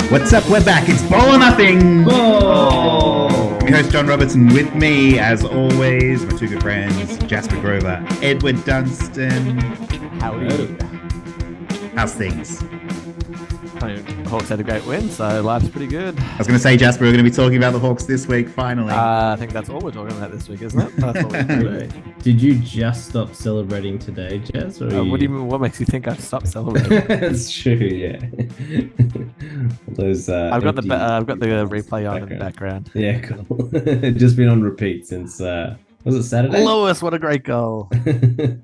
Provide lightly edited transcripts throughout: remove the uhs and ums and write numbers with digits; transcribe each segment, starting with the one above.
What's up? We're back. It's Ball or Nothing. Oh. I'm your host, John Robertson. With me, as always, my two good friends, Jasper Grover, Edward Dunstan. Howdy. How's things? Hawks had a great win, so life's pretty good. I was going to say, Jasper, we're going to be talking about the Hawks this week, finally. I think that's all we're talking about this week, isn't it? That's all we're today. Did you just stop celebrating today, Jess? Or What makes you think I've stopped celebrating? That's true, yeah. Those. I've got the replay on in the background. Yeah, cool. Just been on repeat since. Was it Saturday? Lewis, what a great goal!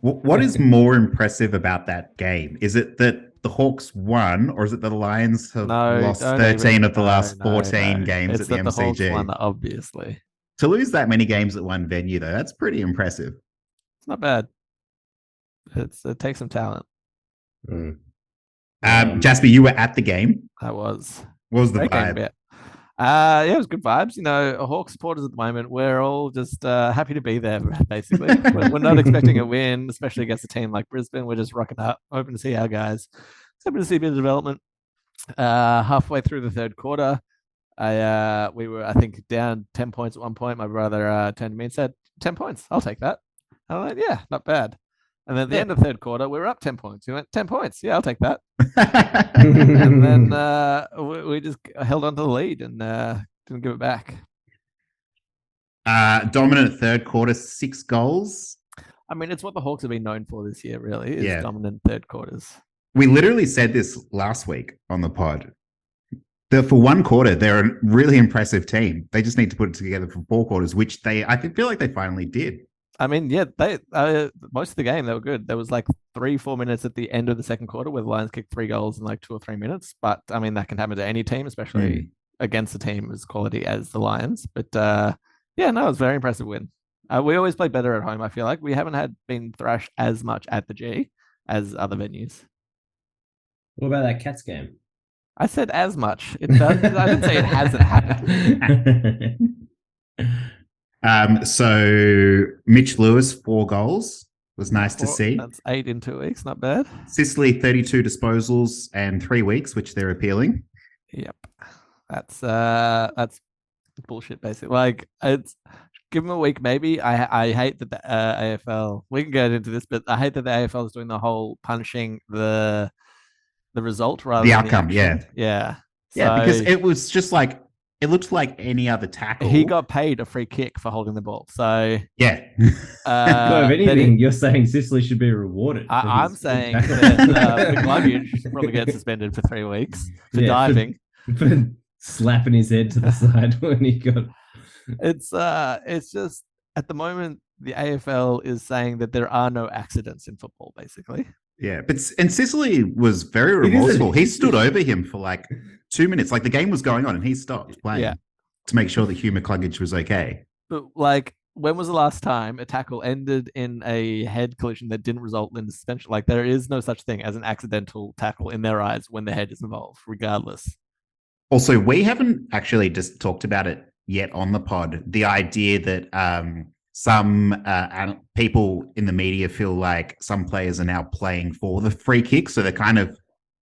What is more impressive about that game? Is it that the Hawks won, or is it that the Lions have lost 13 of the last 14 games at the MCG? Hawks won, obviously. To lose that many games at one venue, though, that's pretty impressive. It's not bad. It takes some talent. Jasper, you were at the game. I was. What was the Great vibe? Game, yeah. It was good vibes. You know, Hawks supporters at the moment, we're all just happy to be there, basically. We're not expecting a win, especially against a team like Brisbane. We're just rocking up, hoping to see our guys. Hoping to see a bit of development. Halfway through the third quarter, we were, I think, down 10 points at one point. My brother turned to me and said, 10 points, I'll take that. I'm like, yeah, not bad. And then at the end of the third quarter, we were up 10 points. He went, 10 points. Yeah, I'll take that. And then we just held on to the lead and didn't give it back. Dominant third quarter, 6 goals. I mean, it's what the Hawks have been known for this year, really, is dominant third quarters. We literally said this last week on the pod. For one quarter, they're a really impressive team. They just need to put it together for 4 quarters, which I feel like they finally did. I mean, yeah, they most of the game they were good. There was like 3-4 minutes at the end of the second quarter where the Lions kicked 3 goals in like 2 or 3 minutes. But I mean, that can happen to any team, especially against a team as quality as the Lions. But yeah, no, it was a very impressive win. We always play better at home. I feel like we haven't been thrashed as much at the G as other venues. What about that Cats game? I said as much. It does. I didn't say it hasn't happened. So Mitch Lewis, 4 goals. Was nice to see. That's 8 in 2 weeks. Not bad. Sicily, 32 disposals and 3 weeks, which they're appealing. Yep. That's bullshit, basically. Like, give them a week, maybe. I hate that the AFL, we can get into this, but I hate that the AFL is doing the whole punishing the result rather the than outcome. the action. Yeah. Because it was just like, it looked like any other tackle. He got paid a free kick for holding the ball. So yeah. If anything, you're saying Sicily should be rewarded. I'm saying that McLuggage should probably get suspended for 3 weeks for diving. For slapping his head to the side when he got. It's just at the moment the AFL is saying that there are no accidents in football, basically. Yeah, and Sicily was very remorseful. He stood over him for like 2 minutes. Like the game was going on and he stopped playing to make sure that Hugh McCluggage was okay. But like, when was the last time a tackle ended in a head collision that didn't result in suspension? Like, there is no such thing as an accidental tackle in their eyes when the head is involved, regardless. Also, we haven't actually just talked about it yet on the pod. The idea that some people in the media feel like some players are now playing for the free kick, so they're kind of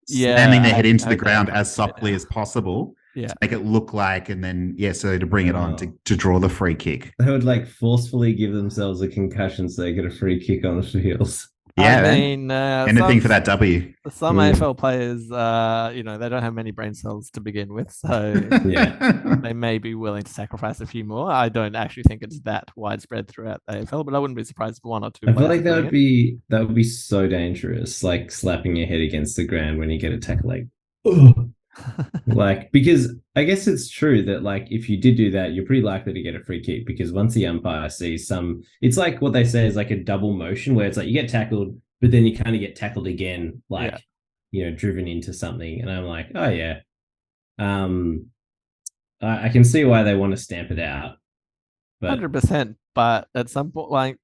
slamming their head into the ground as softly as possible to make it look like, and then so to bring it on to draw the free kick. They would like forcefully give themselves a concussion so they get a free kick on the field. Yeah, I mean, anything for that W. Some AFL players, they don't have many brain cells to begin with, so they may be willing to sacrifice a few more. I don't actually think it's that widespread throughout the AFL, but I wouldn't be surprised if 1 or 2. I feel like that would be so dangerous, like slapping your head against the ground when you get a tackle, like, like, because I guess it's true that like if you did do that, you're pretty likely to get a free kick, because once the umpire sees it's like what they say is like a double motion where it's like you get tackled, but then you kind of get tackled again, like driven into something. And I'm like, oh yeah, I can see why they want to stamp it out. 100%. But at some point,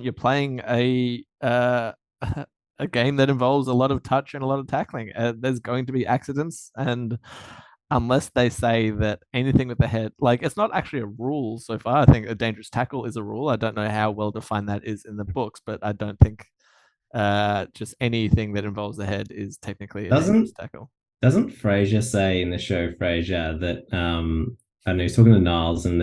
you're playing a game that involves a lot of touch and a lot of tackling. There's going to be accidents, and unless they say that anything with the head, like, it's not actually a rule so far. I think a dangerous tackle is a rule. I don't know how well defined that is in the books, but I don't think just anything that involves the head is technically a Doesn't dangerous tackle. doesn't Frasier say in the show Frasier that I don't know, he's talking to Niles and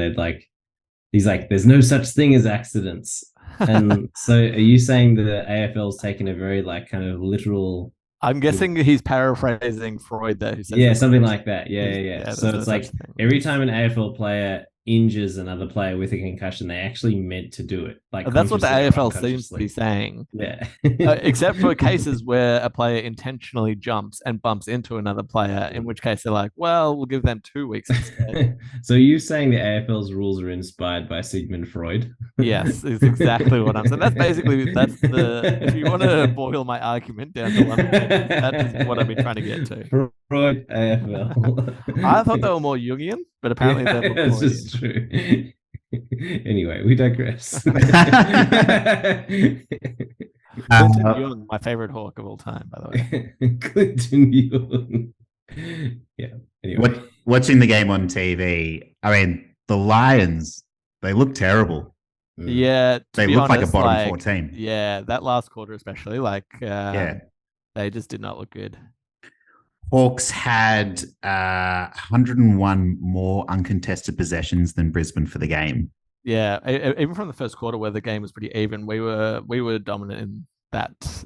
he's like, there's no such thing as accidents. And so are you saying that the AFL's taken a very like kind of literal? I'm guessing he's paraphrasing Freud there, who says Yeah, something like that. Yeah. So there's it's no like such thing. every time an AFL player injures another player with a concussion, they actually meant to do it. Like That's what the consciously or AFL seems to be unconsciously. saying. Yeah. Except for cases where a player intentionally jumps and bumps into another player, in which case they're like, well, we'll give them 2 weeks instead. So you saying the AFL's rules are inspired by Sigmund Freud? Yes, is exactly what I'm saying. If you want to boil my argument down to one sentence, that is what I've been trying to get to. Freud AFL. I thought they were more Jungian, but apparently they're more that's Freudian. just true. Anyway, we digress. Clinton Young, my favorite Hawk of all time, by the way. Clinton Young. Yeah. Anyway. Watching the game on TV, I mean, the Lions, they look terrible. Yeah, they look like a bottom 14. Yeah, that last quarter especially, they just did not look good. Hawks had 101 more uncontested possessions than Brisbane for the game. Yeah, even from the first quarter where the game was pretty even, we were dominant in that,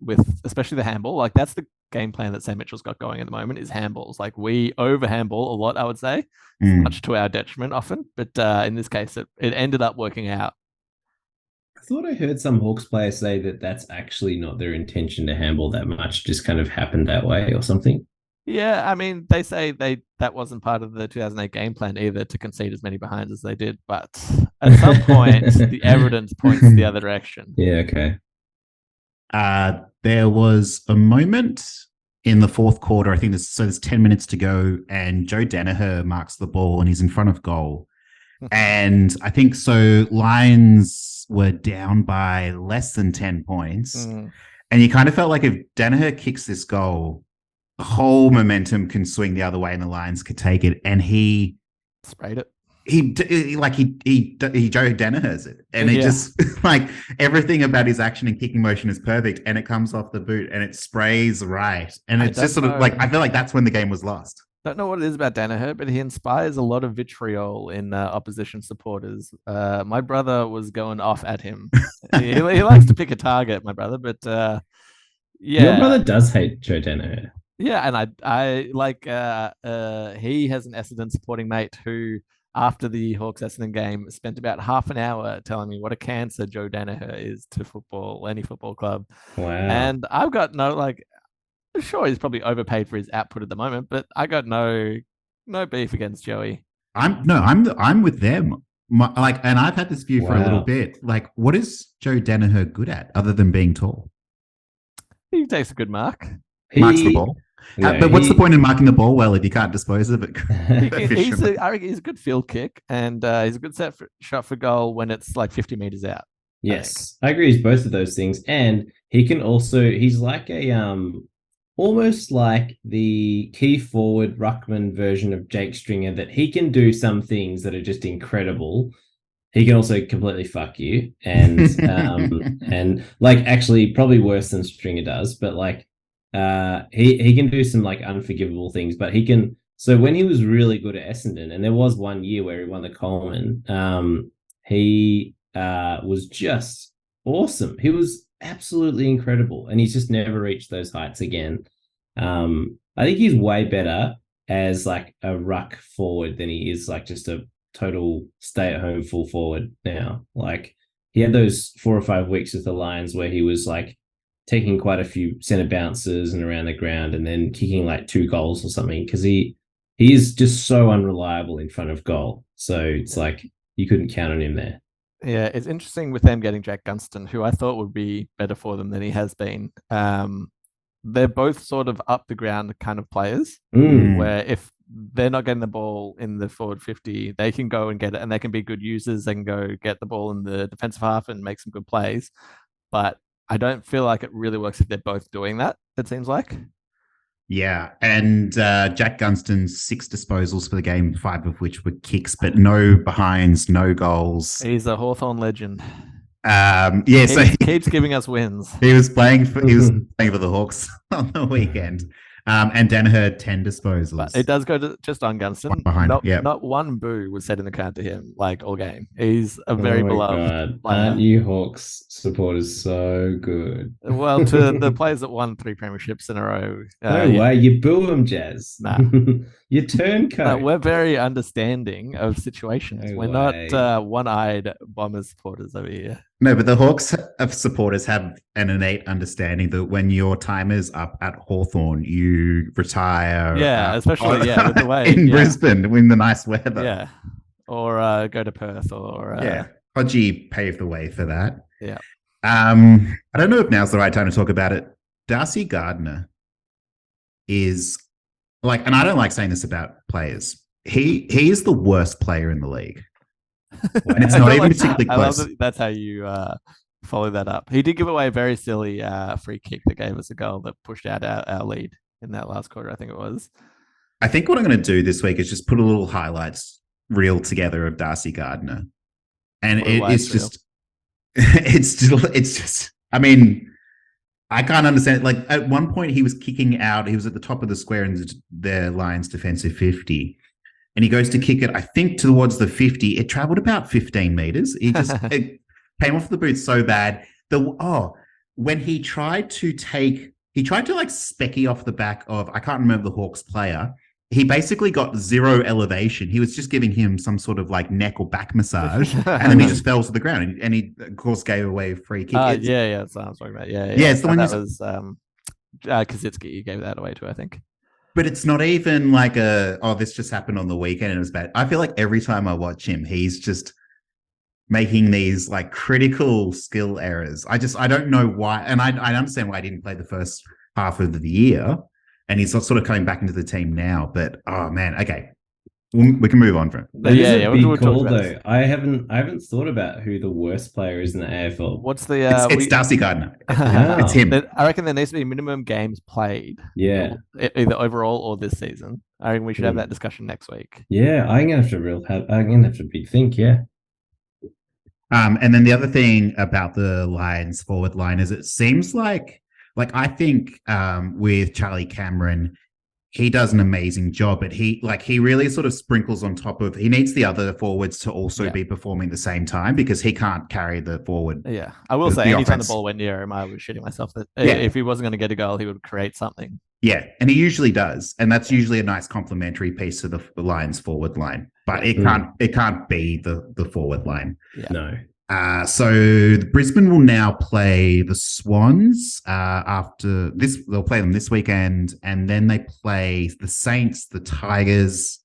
with especially the handball. Like that's the game plan that Sam Mitchell's got going at the moment is handballs. Like we over handball a lot, I would say, much to our detriment often. But in this case, it ended up working out. I thought I heard some Hawks players say that that's actually not their intention to handball that much, just kind of happened that way or something. Yeah, I mean, they say that wasn't part of the 2008 game plan either to concede as many behinds as they did, but at some point, the evidence points the other direction. Yeah, okay. There was a moment in the fourth quarter, I think there's 10 minutes to go, and Joe Daniher marks the ball and he's in front of goal. And I think so Lions were down by less than 10 points. And you kind of felt like if Daniher kicks this goal, the whole momentum can swing the other way and the Lions could take it. And he sprayed it. He Joe Danihers it. And it just like everything about his action and kicking motion is perfect. And it comes off the boot and it sprays right. And it's just sort of like, I feel like that's when the game was lost. Don't know what it is about Daniher, but he inspires a lot of vitriol in opposition supporters. My brother was going off at him. he likes to pick a target, my brother, but Your brother does hate Joe Daniher. Yeah, and I like he has an Essendon supporting mate who, after the Hawks Essendon game, spent about half an hour telling me what a cancer Joe Daniher is to football, any football club. Wow. And I've got I'm sure he's probably overpaid for his output at the moment, but I got no beef against Joey. I'm with them. And I've had this view for a little bit. Like, what is Joe Daniher good at other than being tall? He takes a good mark. Marks the ball. But what's the point in marking the ball well if you can't dispose of it? I reckon he's a good field kick, and he's a good shot for goal when it's like 50 meters out. Yes, I agree with both of those things. And he can also, he's like almost like the key forward ruckman version of Jake Stringer, that he can do some things that are just incredible. He can also completely fuck you, and and like actually probably worse than Stringer does, but like he can do some like unforgivable things. But he can. So when he was really good at Essendon, and there was one year where he won the Coleman, he was just awesome. He was absolutely incredible, and he's just never reached those heights again. I think he's way better as like a ruck forward than he is like just a total stay-at-home full forward now. Like he had those 4 or 5 weeks with the Lions where he was like taking quite a few center bounces and around the ground and then kicking like 2 goals or something, because he is just so unreliable in front of goal. So it's like you couldn't count on him there. Yeah, it's interesting with them getting Jack Gunston, who I thought would be better for them than he has been. They're both sort of up the ground kind of players, where if they're not getting the ball in the forward 50, they can go and get it, and they can be good users. They can go get the ball in the defensive half and make some good plays. But I don't feel like it really works if they're both doing that, it seems like. Yeah, and Jack Gunston's 6 disposals for the game, 5 of which were kicks, but no behinds, no goals. He's a Hawthorn legend. Yeah, so keeps giving us wins. he was playing for the Hawks on the weekend. And Daniher 10 disposals. But it does go to just on Gunston. Not one boo was said in the crowd to him like all game. He's a very beloved player. Aren't you Hawks supporters so good? Well, to the players that won 3 premierships in a row. No way, you boo them, Jazz. Nah. You turncoat. We're very understanding of situations. We're not one-eyed Bombers supporters over here. No, but the Hawks supporters have an innate understanding that when your time is up at Hawthorn, you retire. Yeah, especially with the way in Brisbane in the nice weather. Yeah, or go to Perth, or Hodgie paved the way for that. Yeah. I don't know if now's the right time to talk about it. Darcy Gardner is like, and I don't like saying this about players. He is the worst player in the league. And it's not even particularly close. That's how you follow that up. He did give away a very silly free kick that gave us a goal that pushed out our lead in that last quarter, I think it was. I think what I'm going to do this week is just put a little highlights reel together of Darcy Gardner. And it's just, it's just, I mean, I can't understand. Like at one point he was kicking out, he was at the top of the square in the Lions defensive 50. And he goes to kick it, I think, towards the 50. It traveled about 15 meters. It came off the boot so bad. When he tried to like specky off the back of, I can't remember the Hawks player. He basically got 0 elevation. He was just giving him some sort of like neck or back massage. And then he just fell to the ground. And he, of course, gave away a free kick. That's what I was talking about. Yeah, it's the one that was Kazitsky. He gave that away to, I think. But it's not even like this just happened on the weekend and it was bad. I feel like every time I watch him, he's just making these like critical skill errors. I don't know why. And I understand why he didn't play the first half of the year. And he's sort of coming back into the team now. But, oh, man, okay. We can move on from it. We'll call, though. I haven't thought about who the worst player is in the AFL. What's the? It's Darcy Gardner. It's him. I reckon there needs to be minimum games played. Yeah, either overall or this season. I reckon we should have that discussion next week. Yeah, I'm gonna have to big think. Yeah. And then the other thing about the Lions forward line is it seems like I think with Charlie Cameron, he does an amazing job, but he really sort of sprinkles on top of, he needs the other forwards to also be performing at the same time because he can't carry the forward. Yeah. I will say anytime the ball went near him, I was shitting myself that if he wasn't going to get a goal, he would create something. Yeah. And he usually does. And that's usually a nice complementary piece to the Lions forward line, but it can't be the forward line. Yeah. No. So Brisbane will now play the Swans after this. They'll play them this weekend, and then they play the Saints, the Tigers.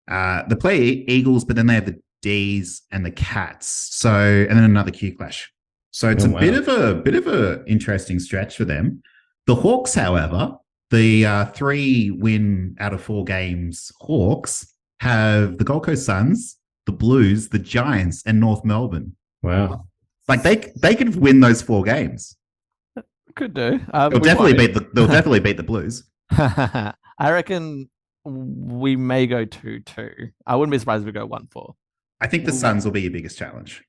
They play Eagles, but then they have the D's and the Cats. So, and then another Q clash. So it's bit of a interesting stretch for them. The Hawks, however, the 3 win out of 4 games Hawks have the Gold Coast Suns, the Blues, the Giants, and North Melbourne. Wow. Like they could win those 4 games. Could do. They'll definitely beat the Blues. I reckon we may go 2-2. I wouldn't be surprised if we go 1-4. I think the Suns will be your biggest challenge.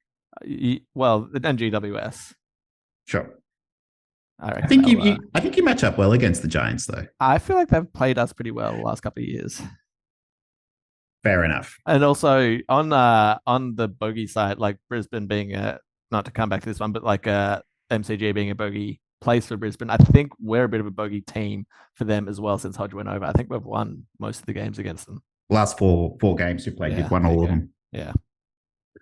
Well, and GWS. Sure. I think you match up well against the Giants, though. I feel like they've played us pretty well the last couple of years. Fair enough. And also on the bogey side, like Brisbane being not to come back to this one, but like MCG being a bogey place for Brisbane, I think we're a bit of a bogey team for them as well since Hodge went over. I think we've won most of the games against them. Last four games we played, we've won all of them. Yeah.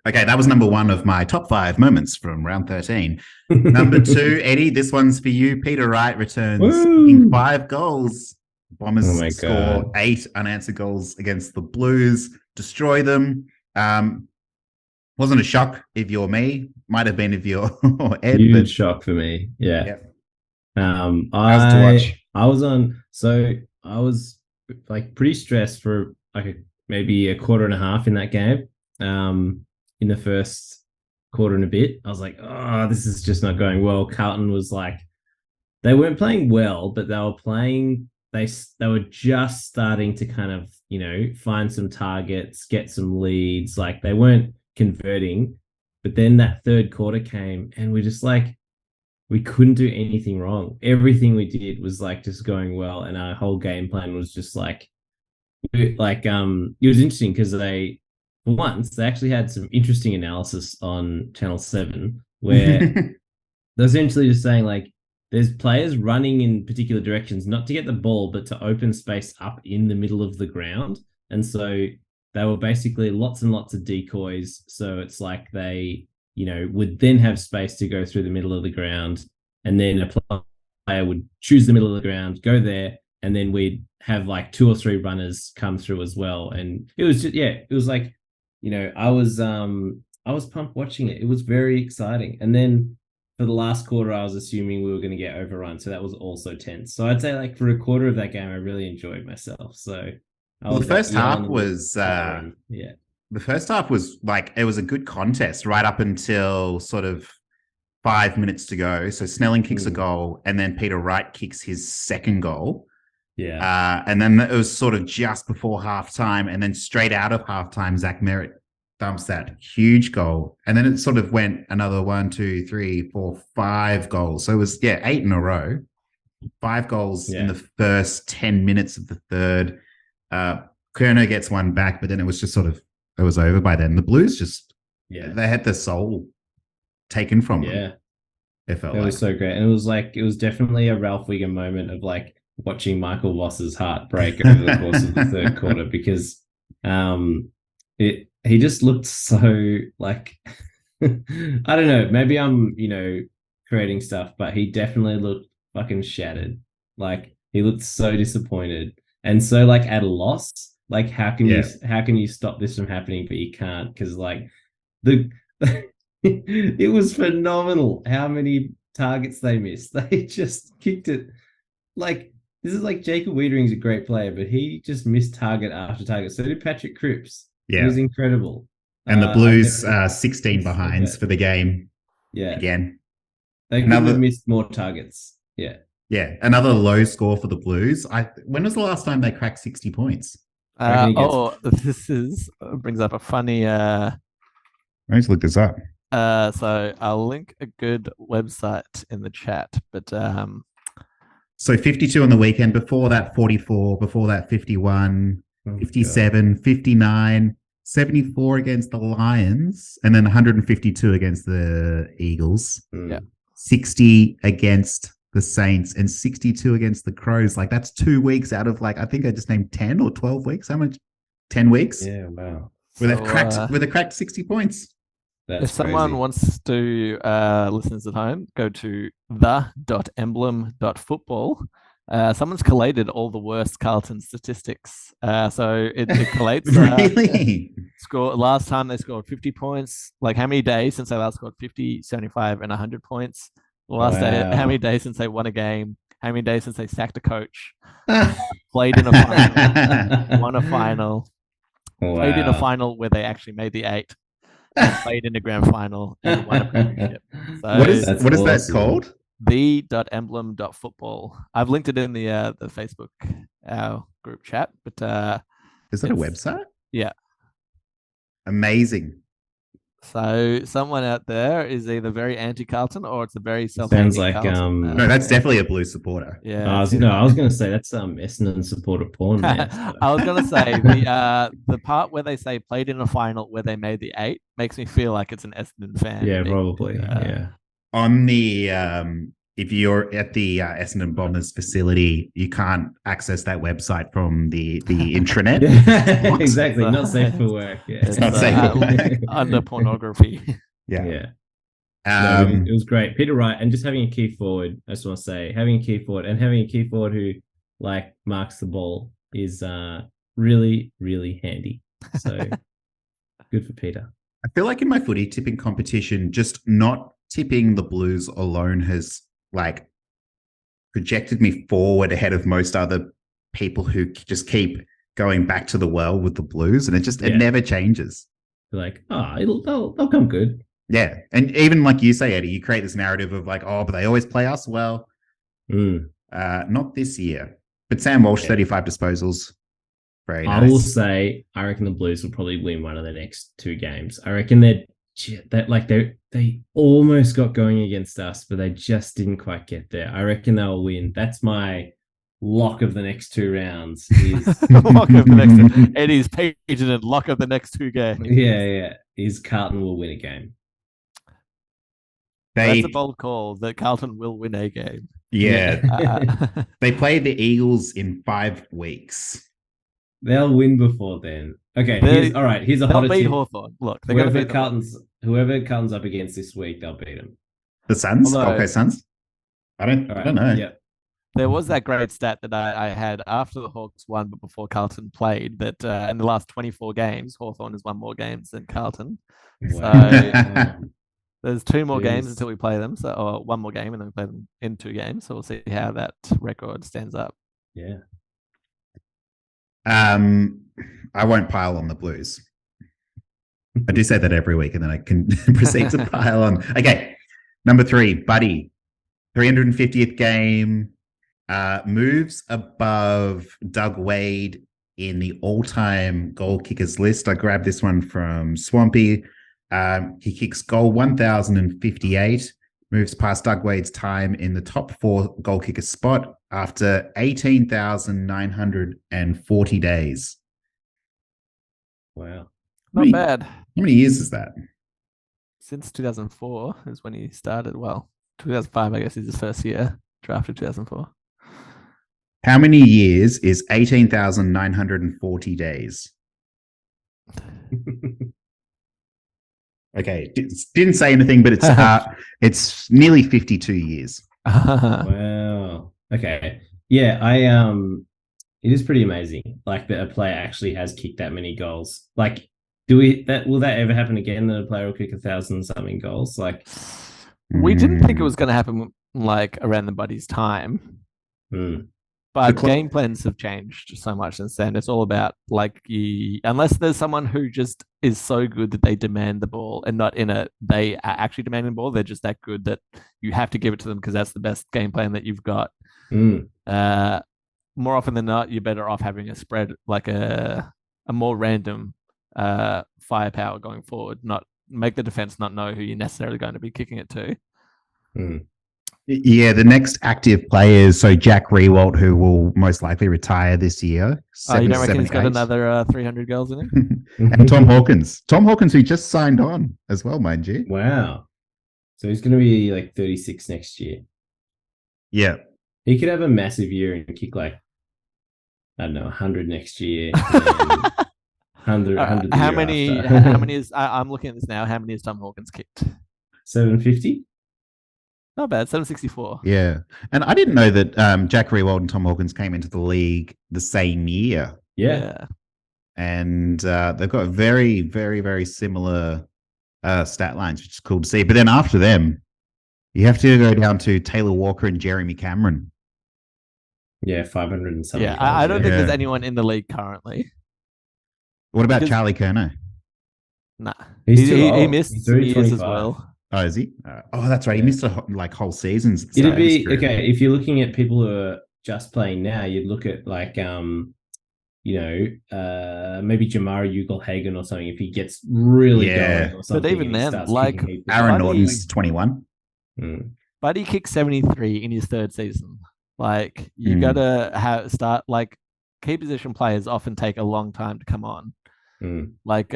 Okay, that was number 1 of my top 5 moments from round 13. Number 2, Eddie, this one's for you. Peter Wright returns 5 goals. Bombers score 8 unanswered goals against the Blues, destroy them. Wasn't a shock if you're me. Might have been if you're Ed. Huge shock for me. Yeah. I was like pretty stressed for like maybe a quarter and a half in that game. In the first quarter and a bit, I was like, oh, this is just not going well. Carlton was like, they weren't playing well, but they were playing. They were just starting to kind of, find some targets, get some leads. Like they weren't converting. But then that third quarter came, and we're just like, we couldn't do anything wrong. Everything we did was like just going well, and our whole game plan was just like it was interesting because they actually had some interesting analysis on Channel 7 where they're essentially just saying like there's players running in particular directions, not to get the ball, but to open space up in the middle of the ground. And so they were basically lots and lots of decoys. So it's like they, would then have space to go through the middle of the ground, and then a player would choose the middle of the ground, go there, and then we'd have like 2 or 3 runners come through as well. And it was just, it was like, I was pumped watching it. It was very exciting. And then for the last quarter, I was assuming we were going to get overrun. So that was also tense. So I'd say like for a quarter of that game, I really enjoyed myself. So the first half was, the first half was like, it was a good contest right up until sort of 5 minutes to go. So Snelling kicks a goal, and then Peter Wright kicks his second goal. Yeah. And then it was sort of just before halftime, and then straight out of halftime, Zach Merritt dumps that huge goal. And then it sort of went another 1, 2, 3, 4, 5 goals. So it was, 8 in a row, 5 goals in the first 10 minutes of the third. Kerner gets one back, but then it was just sort of, it was over by then. The Blues just, they had their soul taken from them. Yeah. It felt was so great. And it was definitely a Ralph Wiggum moment of like watching Michael Voss's heart break over the course of the third quarter, because he just looked so like, I don't know, maybe I'm, creating stuff, but he definitely looked fucking shattered. Like he looked so disappointed and so like at a loss. Like how can you stop this from happening, but you can't, because like it was phenomenal how many targets they missed. They just kicked it. Like this is like Jacob Wiedering's a great player, but he just missed target after target. So did Patrick Cripps. Yeah, it was incredible. And the Blues 16 behinds for the game. Yeah, again, they couldn't have missed more targets. Yeah, another low score for the Blues. When was the last time they cracked 60 points? This brings up a funny. Let's look this up. So I'll link a good website in the chat, but so 52 on the weekend. Before that, 44. Before that, 51, 57, 59, 74 against the Lions, and then 152 against the Eagles. Yeah, 60 against the Saints and 62 against the Crows. Like that's 2 weeks out of like, I think I just named 10 or 12 weeks. How much? 10 weeks? Yeah, wow. Where they've cracked 60 points. That's if someone crazy. wants to, listeners at home, go to the.emblem.football. Someone's collated all the worst Carlton statistics. So it collates. Really? Last time they scored 50 points. Like how many days since they last scored 50, 75, and 100 points? Last day, how many days since they won a game? How many days since they sacked a coach? Played in a final, won a final, played in a final where they actually made the 8, and played in a grand final and won a premiership. So what is that called? The.emblem.football. I've linked it in the Facebook our group chat, but is that a website? Yeah. Amazing. So someone out there is either very anti-Carlton or it's a very sounds like Carlton. No, that's definitely a Blues supporter. Yeah. I was going to say that's Essendon supporter porn. Man. I was going to say the part where they say played in a final where they made the 8 makes me feel like it's an Essendon fan. Yeah, probably. Yeah. On the if you're at the Essendon Bombers facility, you can't access that website from the intranet. Exactly. Not safe for work. Yeah. It's not safe for work. Under pornography. Yeah. No, it was great. Peter Wright, and just having a key forward, I just want to say, having a key forward who like marks the ball is really, really handy. So good for Peter. I feel like in my footy tipping competition, just not tipping the Blues alone has like projected me forward ahead of most other people who just keep going back to the well with the Blues, and it never changes. Like, they'll come good. Yeah, and even like you say, Eddie, you create this narrative of like, but they always play us well. Not this year, but Sam Walsh, 35 disposals. Very nice. I will say, I reckon the Blues will probably win one of the next 2 games. I reckon that like they almost got going against us, but they just didn't quite get there. I reckon they'll win. That's my lock of the next 2 rounds. Is Lock of the next Eddie's patent and lock of the next 2 games. yeah. Is Carlton will win a game. That's a bold call that Carlton will win a game. Yeah. They play the Eagles in 5 weeks. They'll win before then. Okay, here's a they'll hotter beat tip. Hawthorn. Look, they're going to beat whoever Carlton's up against this week, they'll beat them. The Suns? Okay, Suns? I don't know. Yeah. There was that great stat that I had after the Hawks won, but before Carlton played, that in the last 24 games, Hawthorn has won more games than Carlton. Wow. So there's 2 more games until we play them, or 1 more game, and then we play them in 2 games. So we'll see how that record stands up. Yeah. I won't pile on the Blues. I do say that every week, and then I can proceed to pile on. Okay, number 3, Buddy, 350th game, moves above Doug Wade in the all-time goal kickers list. I grabbed this one from Swampy. He kicks goal 1,058, moves past Doug Wade's time in the top 4 goal kicker spot after 18,940 days. Wow. Not bad. How many years is that? Since 2004 is when he started. Well, 2005, I guess, is his first year, drafted 2004. How many years is 18,940 days? Okay, didn't say anything, but it's nearly 52 years. Wow. Okay. Yeah, it is pretty amazing. Like that a player actually has kicked that many goals. Like, will that ever happen again? That a player will kick 1,000-something goals? Like, we didn't think it was going to happen like around the Buddy's time. But game plans have changed so much since then. It's all about unless there's someone who just is so good that they demand the ball, and not they are actually demanding the ball. They're just that good that you have to give it to them because that's the best game plan that you've got. More often than not, you're better off having a spread, like a more random firepower going forward. Not make the defense not know who you're necessarily going to be kicking it to. Yeah, the next active players, so Jack Riewoldt, who will most likely retire this year. You don't reckon he's got another 300 goals in him? And Tom Hawkins. Tom Hawkins, who just signed on as well, mind you. Wow. So he's going to be like 36 next year. Yeah. He could have a massive year and kick like, I don't know, 100 next year. 100 how many is, I'm looking at this now, how many has Tom Hawkins kicked? 750? Not bad, 764. Yeah. And I didn't know that Jack Riewoldt and Tom Hawkins came into the league the same year. Yeah. And they've got very, very, very similar stat lines, which is cool to see. But then after them, you have to go down to Taylor Walker and Jeremy Cameron. Yeah, 500 and something. Yeah, I don't think there's anyone in the league currently. What about Charlie Kerno? Nah. He missed some years as well. Oh, is he? Oh, that's right. He missed whole seasons. It'd be okay if you're looking at people who are just playing now. You'd look at like maybe Jamari Ugle-Hagan or something if he gets really going or something. But even then, like Aaron Norton's 21. Buddy kicked 73 in his 3rd season. Like you gotta start like key position players often take a long time to come on. Like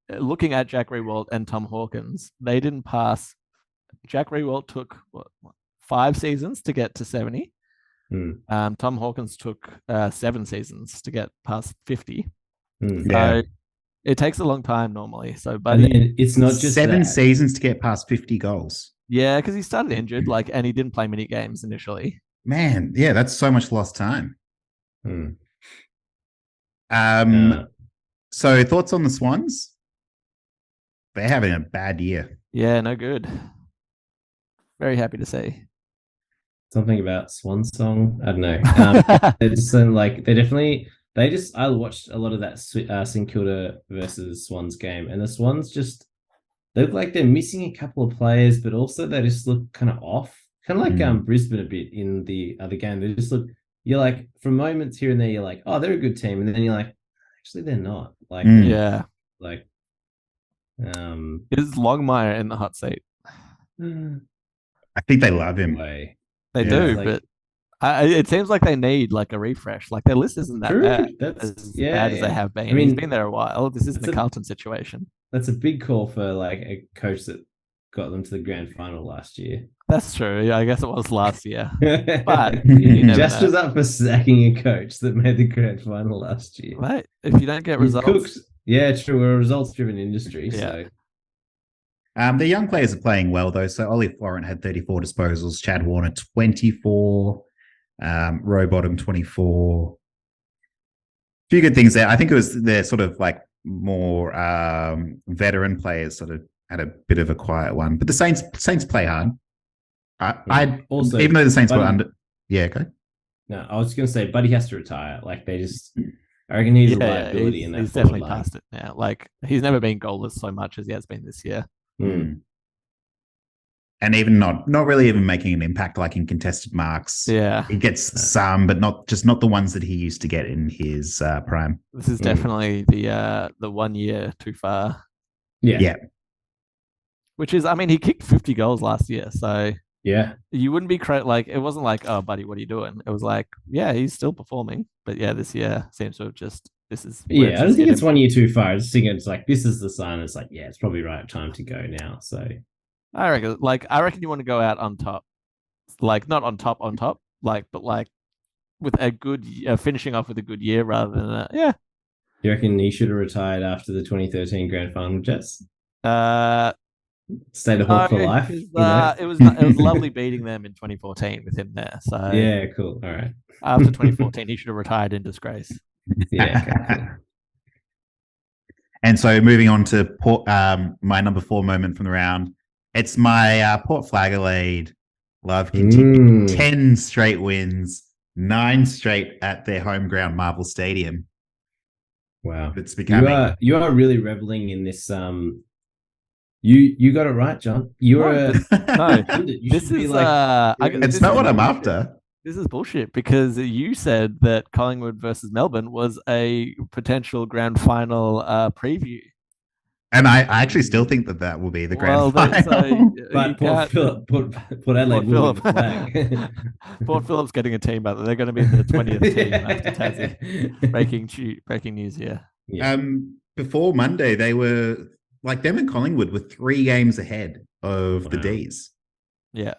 looking at Jack Riewoldt and Tom Hawkins, they didn't pass. Jack Riewoldt took 5 seasons to get to 70. Tom Hawkins took 7 seasons to get past 50. So it takes a long time normally. So, but it's not just 7 seasons to get past 50 goals. Yeah, because he started injured, and he didn't play many games initially. Man, yeah, that's so much lost time. So thoughts on the Swans? They're having a bad year. Yeah, no good. Very happy to see. Something about Swan Song. I don't know. They're just I watched a lot of that St Kilda versus Swans game, and the Swans they look like they're missing a couple of players, but also they just look kind of off. Kind of like Brisbane a bit in the other game. They just look, you're like, from moments here and there, you're like, oh, they're a good team. And then you're like, actually, they're not. Like, yeah. Like, Is Longmire in the hot seat? I think they love him. Way. They Yeah. do, Like- but it seems like they need like a refresh. Like their list isn't that True, bad, that's- as yeah, bad as they yeah. have been. I mean, He's been there a while. This isn't that's a a- Carlton situation. That's a big call for like a coach that got them to the grand final last year. That's true. Yeah, I guess it was last year. But you never Just know. was up for sacking a coach that made the grand final last year. Right. If you don't get results, Cooks, yeah, true. We're a results-driven industry, Yeah. so The young players are playing well, though. So Ollie Florent had 34 disposals, Chad Warner 24, Rowbottom 24. A few good things there. I think it was their sort of like more veteran players sort of had a bit of a quiet one. But the Saints play hard. I also, even though the Saints were Buddy- under. Yeah, okay. No, I was going to say, Buddy has to retire. Like they just, I reckon he's a liability in that. he's forward definitely line. past it now. Like he's never been goalless so much as he has been this year. Mm. And even not really even making an impact like in contested marks. Yeah, He gets some, but not the ones that he used to get in his prime. this is definitely the 1 year too far. Yeah. Which is, I mean, he kicked 50 goals last year, so Yeah. you wouldn't be like it wasn't like, oh, buddy, what are you doing? It was like, yeah, he's still performing, but yeah, this year seems to have just this is. where Yeah, I don't think hit it's him. 1 year too far. I just think it's like this is the sign. It's like, yeah, it's probably right time to go now. So I reckon you want to go out on top, like not on top, like, but like with a good finishing off with a good year rather than yeah. you reckon he should have retired after the 2013 grand final, Jets? Stayed a Hawk for life. It was lovely beating them in 2014 with him there. So Yeah, cool. All right. after 2014, he should have retired in disgrace. Yeah. Okay, cool. And so moving on to my number 4 moment from the round. It's my Port Flagellade love continued. 10 straight wins, 9 straight at their home ground, Marvel Stadium. Wow. It's becoming. You are really reveling in this. You got it right, John. You are. No, You this should be is It's not what I'm after. This is bullshit because you said that Collingwood versus Melbourne was a potential grand final preview. And I actually still think that will be the grand final. But Port Adelaide will win the flag. Port Phillip's getting a team, but they're going to be the 20th team after Tassie. Breaking news here. Yeah. Before Monday, they were like them and Collingwood were 3 games ahead of the D's. Yeah.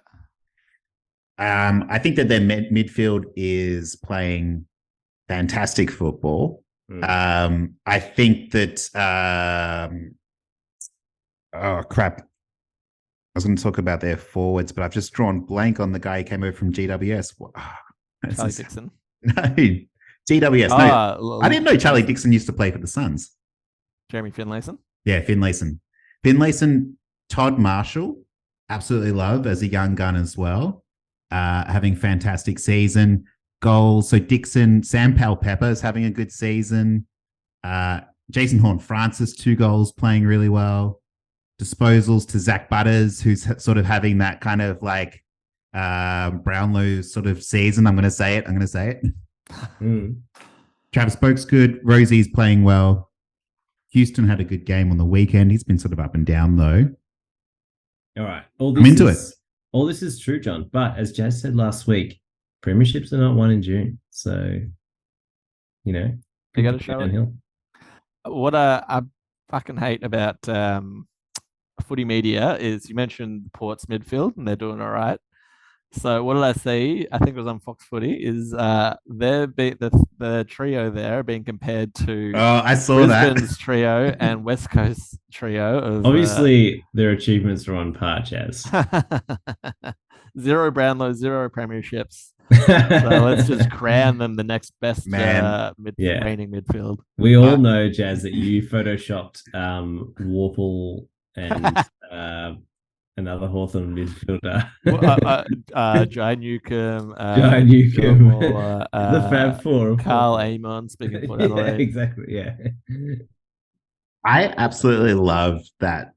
I think that their midfield is playing fantastic football. I think that oh crap. I was going to talk about their forwards, but I've just drawn blank on the guy who came over from GWS. Charlie Dixon. No, GWS. No, I didn't know Charlie Dixon used to play for the Suns. Jeremy Finlayson. Yeah, Finlayson. Finlayson, Todd Marshall, absolutely love as a young gun as well. Having fantastic season. Goals. So Dixon, Sam Powell-Pepper is having a good season. Jason Horne-Francis, 2 goals, playing really well. Disposals to Zach Butters, who's sort of having that kind of like Brownlow sort of season. I'm going to say it. Travis Boak's good. Rosie's playing well. Houston had a good game on the weekend. He's been sort of up and down though. All right. I'm into it. All this is true, John. But as Jazz said last week, premierships are not won in June. So, you know, they got to show it. What I fucking hate about footy media is you mentioned Port's midfield and they're doing all right. So what did I see? I think it was on Fox Footy. Is the trio there being compared to I saw Brisbane's that trio and West Coast trio of obviously their achievements are on par, Jazz. 0 Brownlow, 0 premierships. So let's just crown them the next best reigning midfield. We all know, Jazz, that you photoshopped Warple and another Hawthorn midfielder. Jai Newcomb. The Fab Four. Carl Amon, speaking of Port Adelaide. Exactly, yeah. I absolutely love that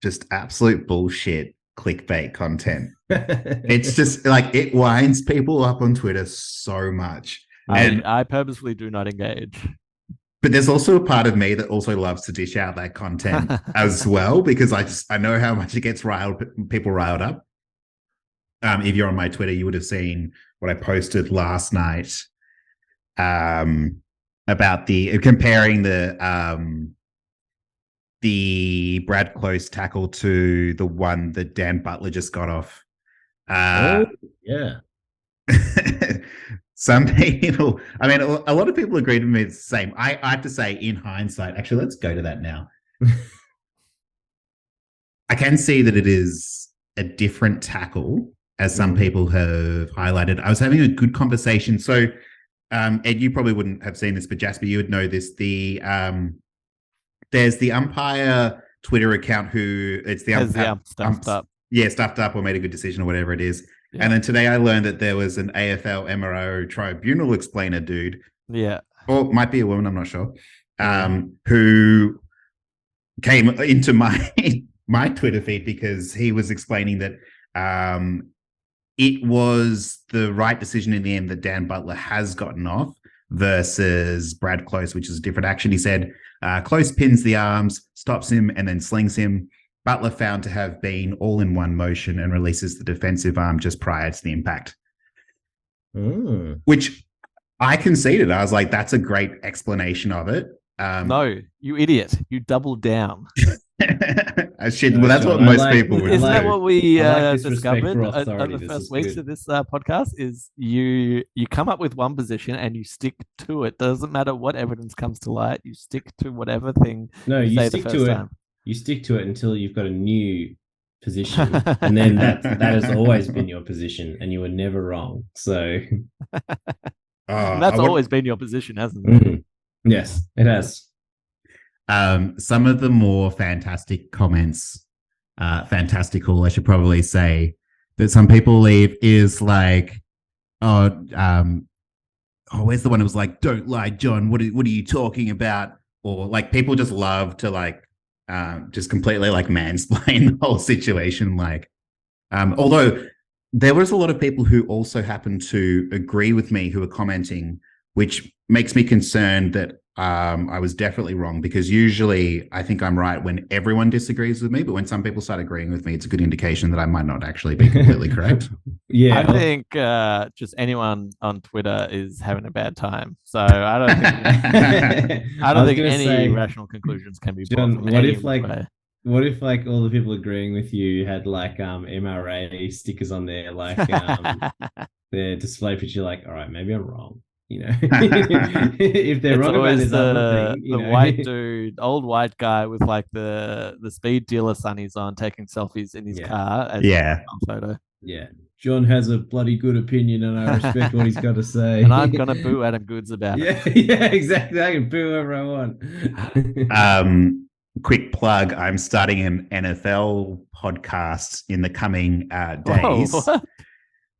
just absolute bullshit clickbait content. It's just like it winds people up on Twitter so much. I purposefully do not engage. But there's also a part of me that also loves to dish out that content as well, because I know how much it gets people riled up. If you're on my Twitter, you would have seen what I posted last night about comparing the Brad Close tackle to the one that Dan Butler just got off. Yeah. Some people, I mean, a lot of people agreed with me it's the same. I have to say, in hindsight, actually, let's go to that now. I can see that it is a different tackle, as some people have highlighted. I was having a good conversation. So, Ed, you probably wouldn't have seen this, but Jasper, you would know this. There's the umpire Twitter account stuffed up. Yeah, stuffed up or made a good decision or whatever it is. Yeah. And then today I learned that there was an AFL MRO tribunal explainer dude. Yeah. Or might be a woman, I'm not sure. Who came into my Twitter feed because he was explaining that it was the right decision in the end that Dan Butler has gotten off versus Brad Close, which is a different action. He said Close pins the arms, stops him, and then slings him. Butler found to have been all in one motion and releases the defensive arm just prior to the impact. Which I conceded. I was like, that's a great explanation of it. No, you idiot. You doubled down. Well, that's what most people would. Isn't that what we discovered on the first weeks of this podcast? Is you come up with one position and you stick to it. Doesn't matter what evidence comes to light. You stick to whatever thing. No, you stick to it. You stick to it until you've got a new position, and then that has always been your position, and you were never wrong. So that's always been your position, hasn't it? Mm-hmm. Yes, it has. Some of the more fantastic comments, fantastical, I should probably say, that some people leave is like, where's the one that was like, "Don't lie, John. What are you talking about?" Or like people just love to like just completely like mansplain the whole situation. Like, although there was a lot of people who also happened to agree with me who were commenting, which makes me concerned that I was definitely wrong, because usually I think I'm right when everyone disagrees with me, but when some people start agreeing with me, it's a good indication that I might not actually be completely correct. Yeah, I think just anyone on Twitter is having a bad time. So I don't think any rational conclusions can be drawn from any way. What if like all the people agreeing with you had like MRA stickers on there, like their display picture, like, all right, maybe I'm wrong. You know, if they're wrong about this other thing, the white dude, old white guy with like the speed dealer sunnies on, taking selfies in his car as a photo. Yeah, John has a bloody good opinion, and I respect what he's got to say. And I'm gonna boo Adam Goods about it. Yeah, exactly. I can boo whoever I want. Quick plug: I'm starting an NFL podcast in the coming days. Whoa,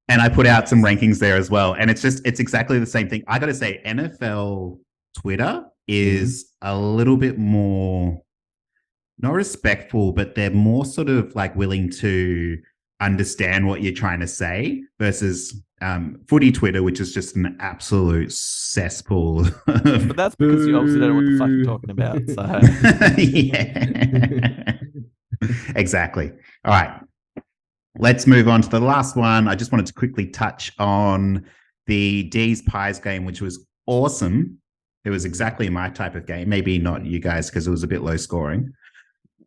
and I put out some rankings there as well. And it's exactly the same thing. I got to say, NFL Twitter is a little bit more, not respectful, but they're more sort of like willing to understand what you're trying to say versus footy Twitter, which is just an absolute cesspool. But that's because you obviously don't know what the fuck you're talking about. So. Yeah. Exactly. All right. Let's move on to the last one. I just wanted to quickly touch on the D's Pies game, which was awesome. It was exactly my type of game. Maybe not you guys because it was a bit low scoring.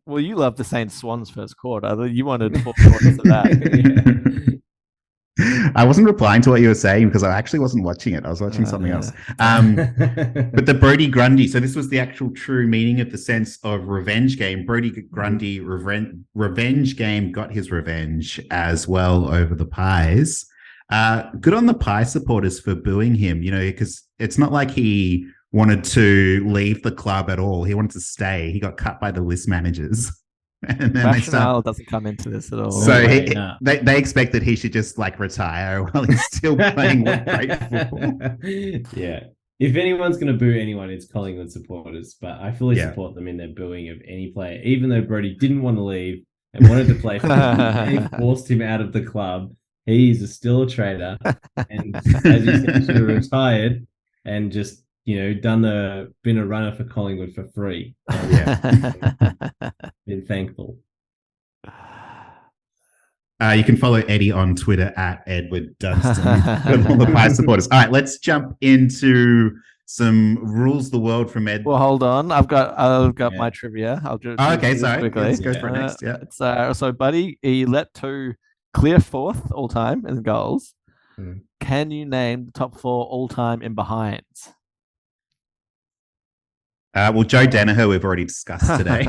Well, you loved the Saints Swans first quarter. You wanted 4 quarters of that. I wasn't replying to what you were saying because I actually wasn't watching it. I was watching something else. But the Brodie Grundy, so this was the actual true meaning of the sense of revenge game. Brodie Grundy revenge game, got his revenge as well over the Pies. Good on the Pie supporters for booing him, you know, because it's not like he wanted to leave the club at all. He wanted to stay. He got cut by the list managers. And then rationale doesn't come into this at all. So they expect that he should just like retire while he's still playing great football. Yeah. If anyone's going to boo anyone, it's Collingwood supporters. But I fully support them in their booing of any player, even though Brodie didn't want to leave and wanted to play for them. They forced him out of the club. He is still a traitor. And as you said, he should have retired and just been a runner for Collingwood for free. Been thankful. You can follow Eddie on Twitter at Edward Dunstan. Got all the Pies supporters. All right, let's jump into some rules of the world from Ed. Well, hold on. I've got my trivia. I'll just okay, sorry. quickly. Let's go for it next. Yeah. So Buddy, he let two clear fourth all time in goals. Can you name the top 4 all time in behinds? Well, Joe Daniher we've already discussed today.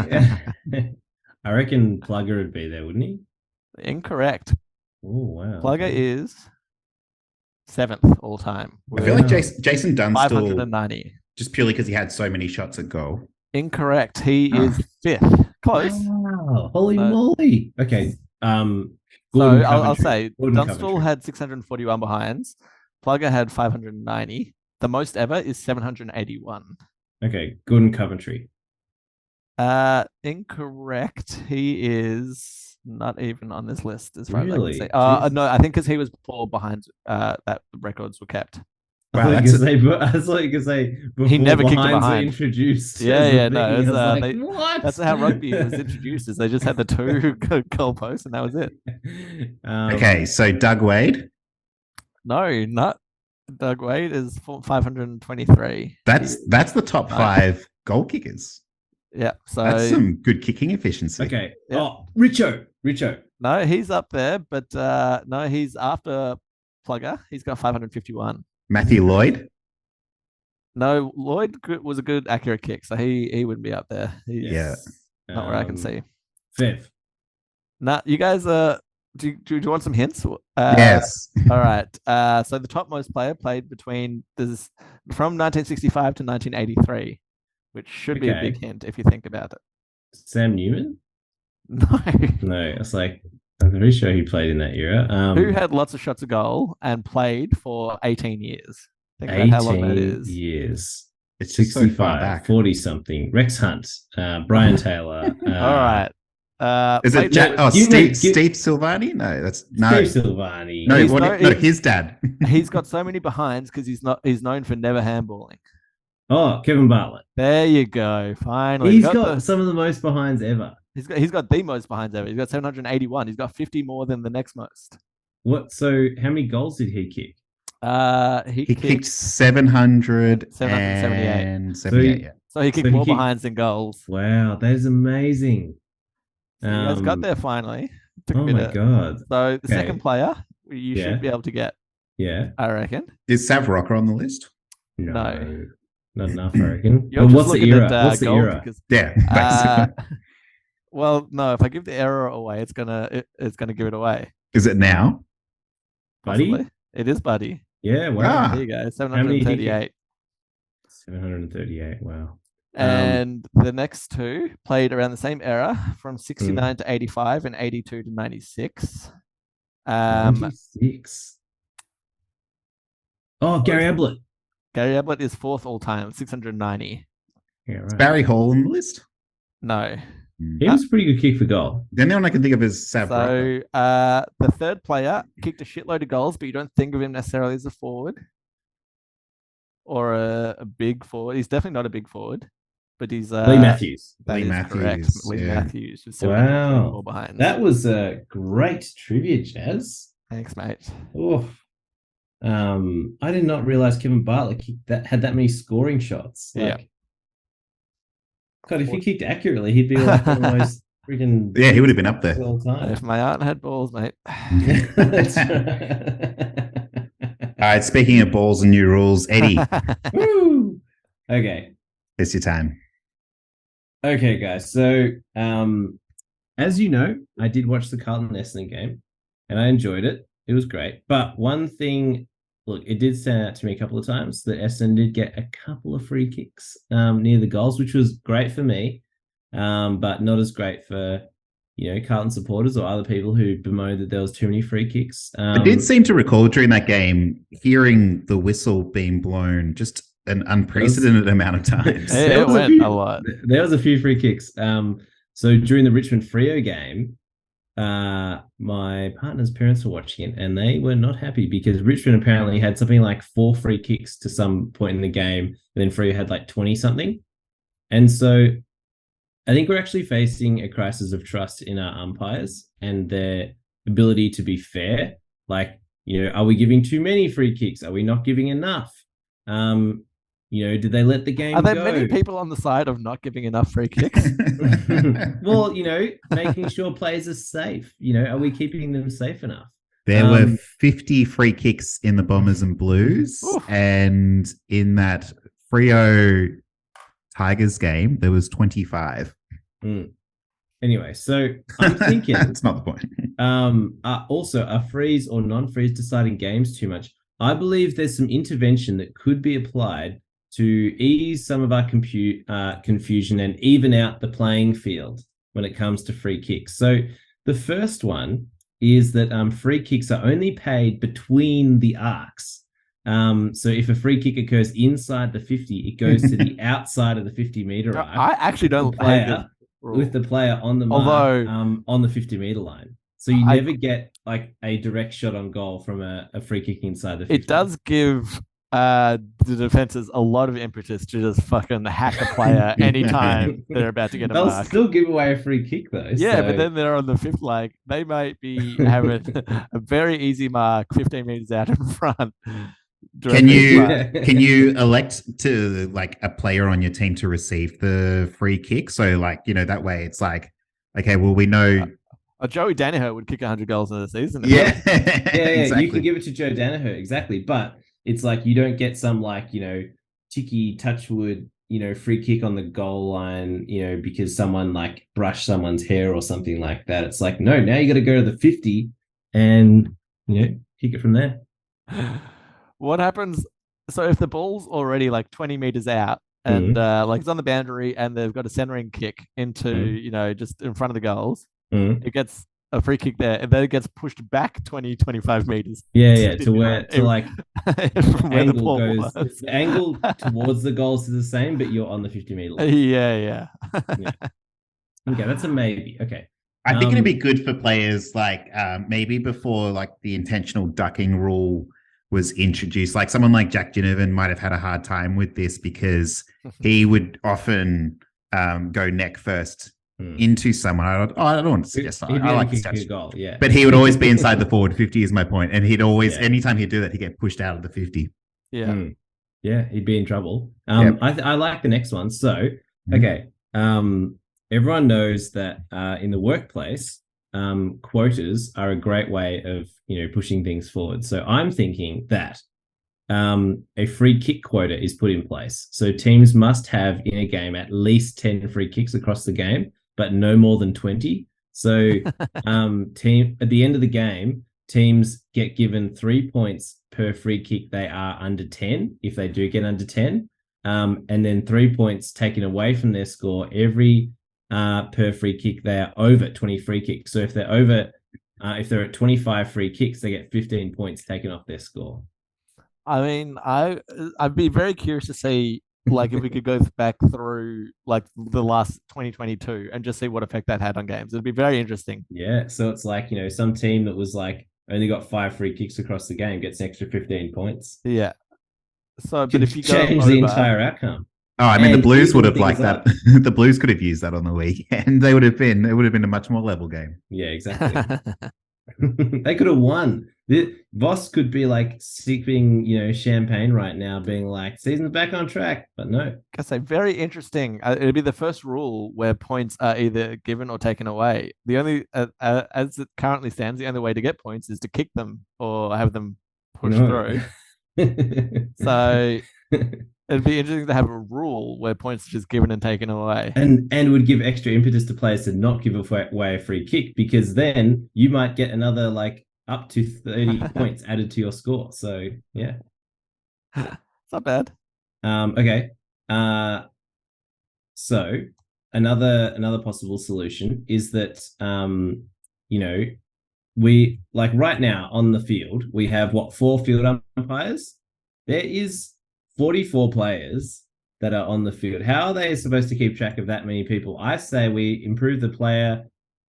I reckon Plugger would be there, wouldn't he? Incorrect. Oh wow. Plugger is 7th all time. I feel like Jason Dunstall 590. Just purely because he had so many shots at goal. Incorrect. He is 5th. Close. Wow. Holy moly. Okay. I'll say Gordon Dunstall had 641 behinds. Plugger had 590. The most ever is 781. Okay. Gordon Coventry. Incorrect. He is not even on this list as far as I can see. No, I think because he was 4 behind that records were kept. Wow, I was like to say before he never kicked it behinds behind. Were introduced. No, that's how rugby was introduced. Is they just had the 2 goalposts and that was it. Okay, so Doug Wade. No, not Doug Wade is 523. That's the top 5 goal kickers. Yeah, so that's some good kicking efficiency. Okay. Yeah. Oh, Richo. No, he's up there, but no, he's after Plugger. He's got 551. Matthew Lloyd. No, Lloyd was a good accurate kick, so he wouldn't be up there. Not where I can see. 5th. Nah, you guys do you want some hints? Yes. All right. So the topmost player played from 1965 to 1983, which should be a big hint if you think about it. Sam Newman? No. No, it's like I'm pretty sure he played in that era. Who had lots of shots a goal and played for 18 years? Think about 18 how long that is. years. It's 65, 40 something. Rex Hunt, Brian Taylor. All right. Is it Steve Silvani? No, Steve Silvani. No, his dad. He's got so many behinds because he's known for never handballing. Oh, Kevin Bartlett. There you go. Finally, he's got some of the most behinds ever. He's got the most behinds ever. He's got 781. He's got 50 more than the next most. What? So how many goals did he kick? He kicked 778. 778. So he kicked more behinds than goals. Wow, that is amazing. So you guys got there finally. Oh my god! So the second player you should be able to get. Yeah, I reckon. Is Sav Rocker on the list? No. Not enough, I reckon. What's the era? What's the era? Yeah. Well, no. If I give the error away, it's gonna give it away. Is it now? Buddy? Possibly. It is Buddy. Yeah. Wow. There you go. 738. 738. Wow. And the next 2 played around the same era, from 69 to 85 and 82 to 96. 96. Oh, Gary Ablett. Gary Ablett is 4th all time, 690. Yeah, right. Is Barry Hall on the list? No. He was a pretty good kick for goal. The only one I can think of is Sav Rocker. So the third player kicked a shitload of goals, but you don't think of him necessarily as a forward or a big forward. He's definitely not a big forward, but he's Lee Matthews. Correct. Lee Matthews. Wow. That was a great trivia, Jazz. Thanks, mate. Oh. I did not realize Kevin Bartlett had that many scoring shots. God, if he kicked accurately, he'd be like one of the most freaking. Yeah, he would have been up there. All time. If my aunt had balls, mate. That's right. All right. Speaking of balls and new rules, Eddie. Woo! Okay. It's your time. Okay, guys. So, as you know, I did watch the Carlton Essendon game, and I enjoyed it. It was great. But one thing, look, it did stand out to me a couple of times that Essendon did get a couple of free kicks near the goals, which was great for me, but not as great for, Carlton supporters or other people who bemoaned that there was too many free kicks. I did seem to recall during that game hearing the whistle being blown just an unprecedented amount of times. It went a lot. There was a few free kicks. So during the Richmond Freo game, my partner's parents were watching it, and they were not happy because Richmond apparently had something like 4 free kicks to some point in the game, and then Freo had like 20 something. And so I think we're actually facing a crisis of trust in our umpires and their ability to be fair. Like, are we giving too many free kicks? Are we not giving enough? Did they let the game Are there go? many people on the side of not giving enough free kicks? Well, making sure players are safe. Are we keeping them safe enough? There were 50 free kicks in the Bombers and Blues, and in that Freo Tigers game, there was 25. Anyway, so I'm thinking that's not the point. Also, are freeze or non-freeze deciding games too much? I believe there's some intervention that could be applied to ease some of our confusion and even out the playing field when it comes to free kicks. So the first one is that free kicks are only paid between the arcs. So if a free kick occurs inside the 50, it goes to the outside of the 50-meter arc. I actually don't like with the player on the mark, on the 50-meter line. So you never get like a direct shot on goal from a free kick inside the 50. It does give the defenses a lot of impetus to just fucking hack a player anytime they're about to get a mark. They'll still give away a free kick though. Yeah, but then they're on the fifth, like they might be having a very easy mark 15 meters out in front. Can you elect to like a player on your team to receive the free kick? So like, that way it's like, okay, well, we know Joe Daniher would kick 100 goals in the season. Yeah. Exactly. You can give it to Joe Daniher, exactly. But it's like you don't get some like, Tiki Touchwood, free kick on the goal line, because someone like brushed someone's hair or something like that. It's like, no, now you got to go to the 50 and, kick it from there. What happens? So if the ball's already like 20 meters out and like it's on the boundary and they've got a centering kick into, just in front of the goals, it gets a free kick there and then it gets pushed back 20, 25 meters. Yeah. To where where the ball goes. The angle towards the goals is the same, but you're on the 50-meter line. Yeah. Okay, that's a maybe. Okay. I think it'd be good for players like maybe before like the intentional ducking rule was introduced, like someone like Jack Sinclair might have had a hard time with this because he would often go neck first into someone. I don't want to suggest that. I like the goal, yeah. But he would always be inside the forward 50 is my point. And he'd always, anytime he'd do that, he'd get pushed out of the 50. Yeah. Yeah, he'd be in trouble. I like the next one. So, okay. Everyone knows that in the workplace, quotas are a great way of, pushing things forward. So I'm thinking that a free kick quota is put in place. So teams must have in a game at least 10 free kicks across the game, but no more than 20. So team at the end of the game, teams get given 3 points per free kick they are under 10, if they do get under 10, and then 3 points taken away from their score every per free kick they are over 20 free kicks. So if they're at 25 free kicks, they get 15 points taken off their score. I mean, I'd be very curious to see, like, if we could go back through, like, the last 2022 and just see what effect that had on games. It'd be very interesting. Yeah, so it's like, some team that was, like, only got 5 free kicks across the game gets an extra 15 points. Yeah. So, but if you change the entire outcome. Oh, I mean, the Blues would have liked that. The Blues could have used that on the weekend. It would have been a much more level game. Yeah, exactly. They could have won. Voss could be like sipping, champagne right now, being like, season's back on track. But no. I say very interesting. It'd be the first rule where points are either given or taken away. The only, as it currently stands, the only way to get points is to kick them or have them pushed through. So it'd be interesting to have a rule where points are just given and taken away. And would give extra impetus to players to not give away a free kick, because then you might get another like up to 30 points added to your score. So yeah. It's not bad. Okay. So another possible solution is that we, like, right now on the field, we have 4 field umpires. There is 44 players that are on the field. How are they supposed to keep track of that many people? I say we improve the player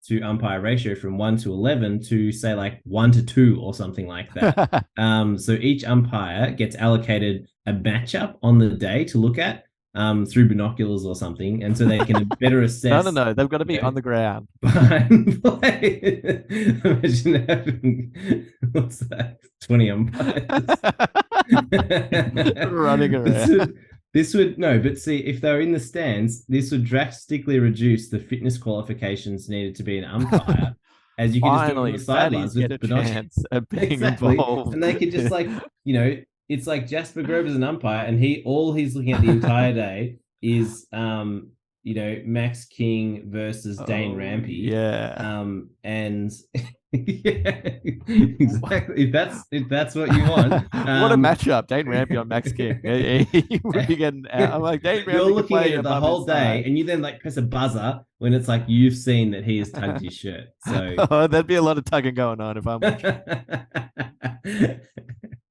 to umpire ratio from 1 to 11 to say like 1 to 2 or something like that. So each umpire gets allocated a matchup on the day to look at through binoculars or something, and so they can better assess. No, they've got to be on the ground. Behind play. Imagine having, what's that, 20 umpires running around. But see, if they're in the stands, this would drastically reduce the fitness qualifications needed to be an umpire. As you can Finally, just do on the sidelines get a chance at being involved. And they could just it's like Jasper Grover's an umpire, and all he's looking at the entire day is Max King versus Dane Rampy. Yeah. And yeah, exactly. If that's what you want. What a matchup, Dane Rampy on Max King. He would be getting out. I'm like, Dane Rampy. You're looking at it the whole day, and you then like press a buzzer when it's like you've seen that he has tugged his shirt. So there'd be a lot of tugging going on if I'm watching.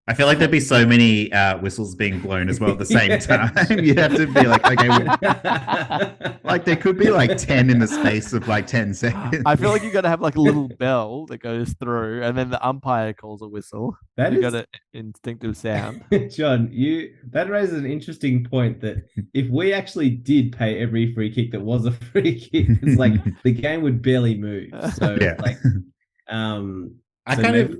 I feel like there'd be so many whistles being blown as well at the same time. You'd have to be like, okay, like there could be like 10 in the space of like 10 seconds. I feel like you got to have like a little bell that goes through, and then the umpire calls a whistle. You got an instinctive sound. John, that raises an interesting point that if we actually did pay every free kick that was a free kick, it's like the game would barely move. So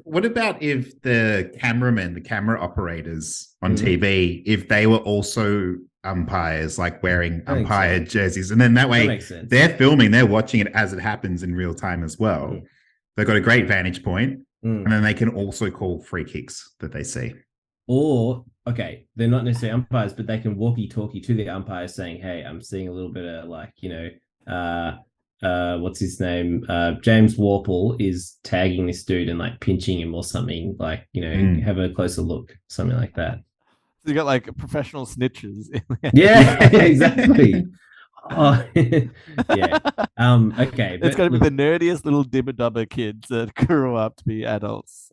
what about if the cameramen, the camera operators on TV, if they were also umpires, like wearing umpire jerseys, and then that way they're filming, they're watching it as it happens in real time as well. They've got a great vantage point, and then they can also call free kicks that they see. Or, okay, they're not necessarily umpires, but they can walkie-talkie to the umpires saying, hey, I'm seeing a little bit of what's his name? James Warple is tagging this dude and like pinching him or something, like, have a closer look, something like that. So you got like professional snitches. Yeah, exactly. Oh, yeah. Okay. It's got to be the nerdiest little dibber-dubber kids that grew up to be adults.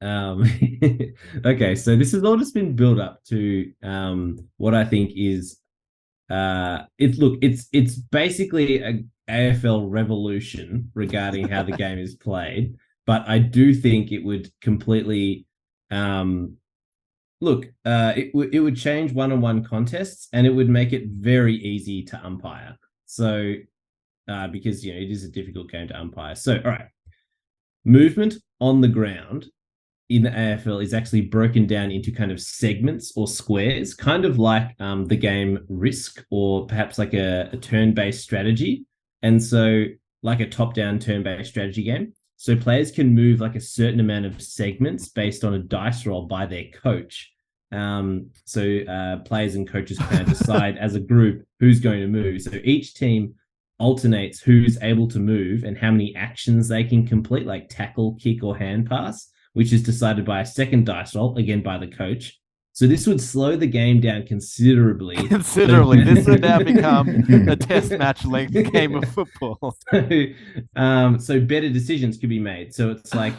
Okay, so this has all just been built up to what I think is it's basically a AFL revolution regarding how the game is played, but I do think it would completely it would change one-on-one contests, and it would make it very easy to umpire. So because it is a difficult game to umpire. So all right, movement on the ground in the AFL is actually broken down into kind of segments or squares, kind of like the game Risk, or perhaps like a turn-based strategy. And so like a top-down turn-based strategy game. So players can move like a certain amount of segments based on a dice roll by their coach. So players and coaches can decide as a group who's going to move. So each team alternates who's able to move and how many actions they can complete, like tackle, kick, or hand pass, which is decided by a second dice roll, again by the coach. So this would slow the game down considerably. This would now become a test match length game of football. So better decisions could be made. So it's like,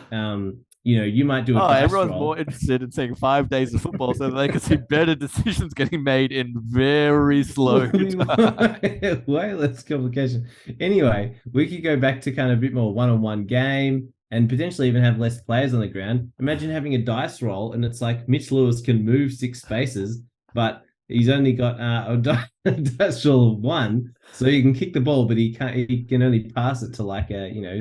you might do a dice everyone's roll. more interested in seeing 5 days of football so that they can see better decisions getting made in very slow time. Way less complication. Anyway, we could go back to kind of a bit more one-on-one game, and potentially even have less players on the ground. Imagine having a dice roll, and it's like Mitch Lewis can move 6 spaces, but he's only got a dice roll of 1, so he can kick the ball, but he can only pass it to like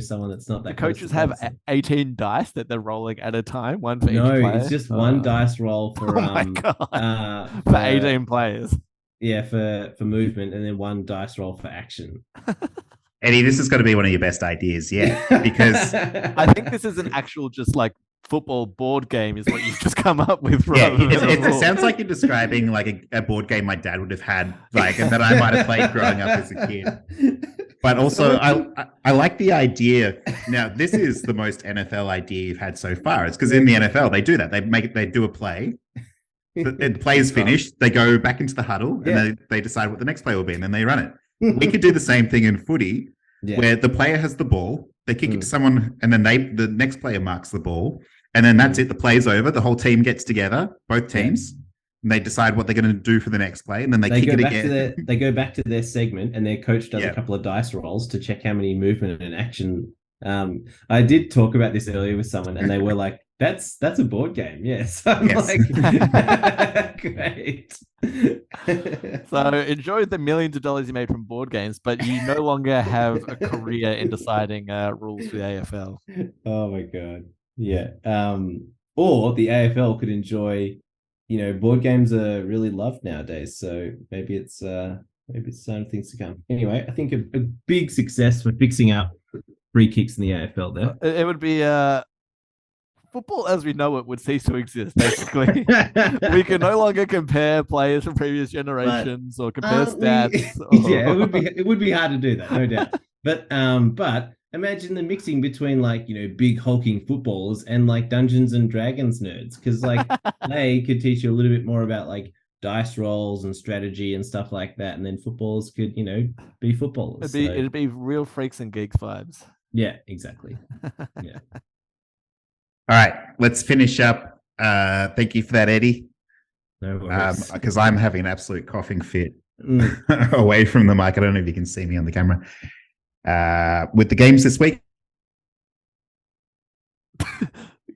someone that's not that. The coaches have 18 dice that they're rolling at a time, one for each player. player. No, it's just one dice roll for for 18 players. Yeah, for movement, and then one dice roll for action. Eddie, this has got to be one of your best ideas yet, because I think this is an actual just like football board game is what you've just come up with. Yeah, it sounds like you're describing like a board game my dad would have had, like, and that I might have played growing up as a kid. But also, I like the idea. Now, this is the most NFL idea you've had so far. It's because in the NFL they do that. They do a play. The play is finished. They go back into the huddle and they decide what the next play will be, and then they run it. We could do the same thing in footy, where the player has the ball, they kick it to someone, and then the next player marks the ball, and then that's it. The play's over. The whole team gets together, both teams, and they decide what they're going to do for the next play, and then they kick go it back again. they go back to their segment, and their coach does Yeah. a couple of dice rolls to check how many movement and action. I did talk about this earlier with someone, and they were like, "That's a board game." Yes, I'm Yes. like, great. So enjoy the millions of dollars you made from board games, but you no longer have a career in deciding rules for the AFL. Oh my god, yeah. Or the AFL could enjoy, board games are really loved nowadays, so maybe it's some things to come. Anyway, I think a big success for fixing up free kicks in the AFL there. It would be football as we know it would cease to exist, basically. We can no longer compare players from previous generations or compare stats. Yeah, it would be hard to do that, no doubt. But imagine the mixing between big hulking footballers and Dungeons and Dragons nerds, because they could teach you a little bit more about dice rolls and strategy and stuff like that, and then footballers could be footballers. It'd be real freaks and geeks vibes. Yeah, exactly. Yeah. All right, let's finish up. Thank you for that, Eddie. No worries. Because I'm having an absolute coughing fit away from the mic. I don't know if you can see me on the camera. With the games this week.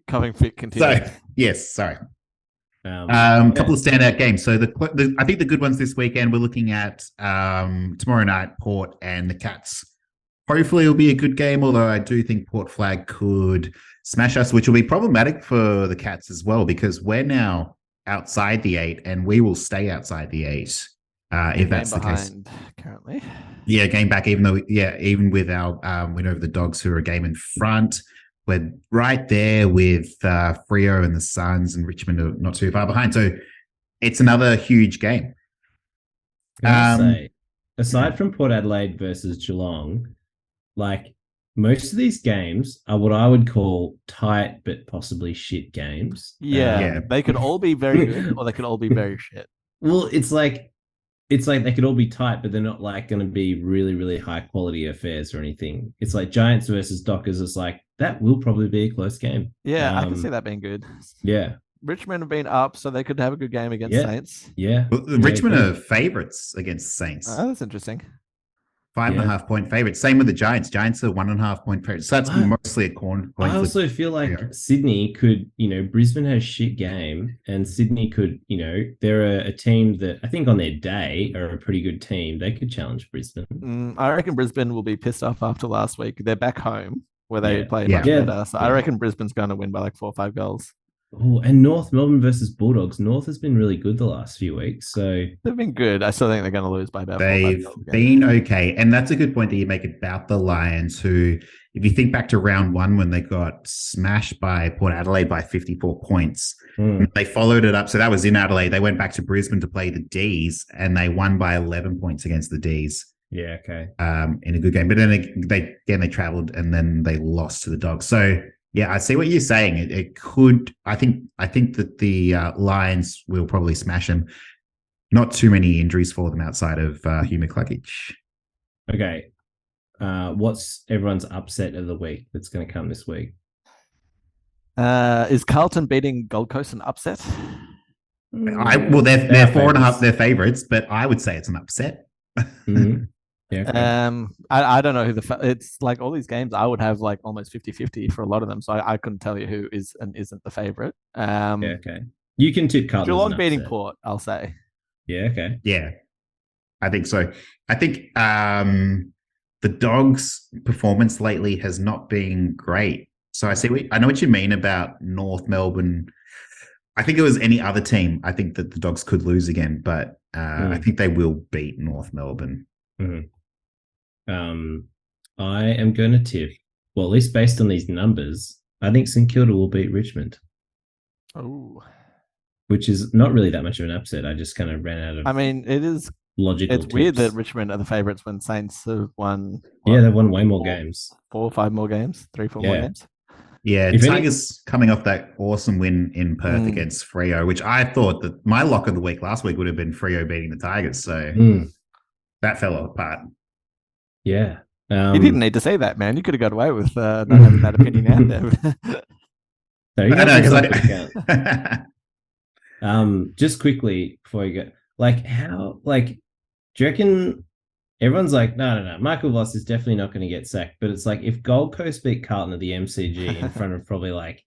Coughing fit continues. So, yes, sorry. Yeah. Couple of standout games. So I think the good ones this weekend, we're looking at tomorrow night, Port and the Cats. Hopefully it'll be a good game, although I do think Port Flag could smash us, which will be problematic for the Cats as well, because we're now outside the 8 and we will stay outside the 8 if that's the case. Currently. Yeah, game back, even with our win over the Dogs, who are a game in front. We're right there with Freo and the Suns, and Richmond are not too far behind. So it's another huge game. Say, aside from Port Adelaide versus Geelong, most of these games are what I would call tight but possibly shit games. Yeah. They could all be very good, or they could all be very shit. Well, it's like they could all be tight, but they're not going to be really, really high quality affairs or anything. It's like Giants versus Dockers. It's that will probably be a close game. Yeah, I can see that being good. Yeah. Richmond have been up, so they could have a good game against Saints. Yeah. Well, Richmond are favourites against Saints. Oh, that's interesting. 5.5 point favorites. Same with the Giants. Giants are 1.5 point favorites. So that's mostly a coin flip. I also feel like Sydney could, Brisbane has a shit game, and Sydney could, they're a team that I think on their day are a pretty good team. They could challenge Brisbane. I reckon Brisbane will be pissed off after last week. They're back home where they played much better. So I reckon Brisbane's going to win by 4 or 5 goals. Oh, and North Melbourne versus Bulldogs. North has been really good the last few weeks. So they've been good. I still think they're going to lose by about 4 or 5 goals. They've been okay. And that's a good point that you make about the Lions, who, if you think back to round 1 when they got smashed by Port Adelaide by 54 points, they followed it up. So that was in Adelaide. They went back to Brisbane to play the Ds, and they won by 11 points against the Ds. Yeah, okay. In a good game. But then they traveled and then they lost to the Dogs. So yeah, I see what you're saying. It could. I think that the Lions will probably smash them. Not too many injuries for them outside of Hugh McCluggage. Okay. What's everyone's upset of the week that's going to come this week? Is Carlton beating Gold Coast an upset? They're 4.5. They're favourites, but I would say it's an upset. Mm-hmm. Yeah, okay. I don't know who it's all these games I would have almost 50-50 for a lot of them, so I couldn't tell you who is and isn't the favorite. Okay. You can tip Carlton. Geelong beating Port, I'll say. Yeah, okay. Yeah, I think so. I think the Dogs' performance lately has not been great. So I know what you mean about North Melbourne. I think it was any other team. I think that the Dogs could lose again, but I think they will beat North Melbourne. Mm-hmm. I am going to tip, well, at least based on these numbers, I think St Kilda will beat Richmond. Oh, which is not really that much of an upset. I just kind of ran out of. I mean, it is logical. It's weird that Richmond are the favourites when Saints have won. Yeah, they've won way more games. 4 or 5 more games, 3 or 4 more games. Yeah, Tigers coming off that awesome win in Perth against Freo, which I thought that my lock of the week last week would have been Freo beating the Tigers. So that fell apart. Yeah. You didn't need to say that, man. You could have got away with not having that opinion out there. I know, because Just quickly before you go, like how, like, do you reckon everyone's like, no, Michael Voss is definitely not going to get sacked, but it's like if Gold Coast beat Carlton at the MCG in front of probably like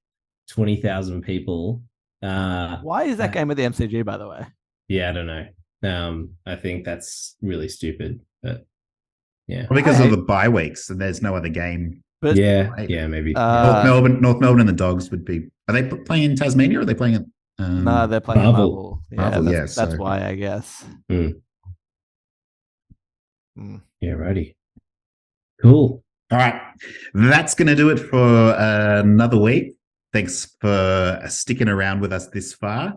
20,000 people. Why is that game at the MCG, by the way? Yeah, I don't know. I think that's really stupid, but yeah. Well, because of the bye weeks and there's no other game. But yeah, maybe. North Melbourne and the Dogs would be. Are they playing in Tasmania or are they playing at? No, they're playing Marvel. Marvel. Yeah, that's so. why, I guess. Yeah, righty. Cool. All right. That's going to do it for another week. Thanks for sticking around with us this far.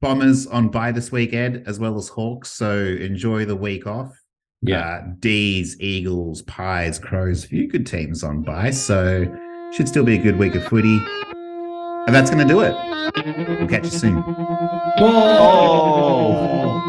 Bombers on bye this weekend, as well as Hawks. So enjoy the week off. Yeah. D's, Eagles, Pies, Crows, a few good teams on bye. So should still be a good week of footy. And that's going to do it. We'll catch you soon. Oh!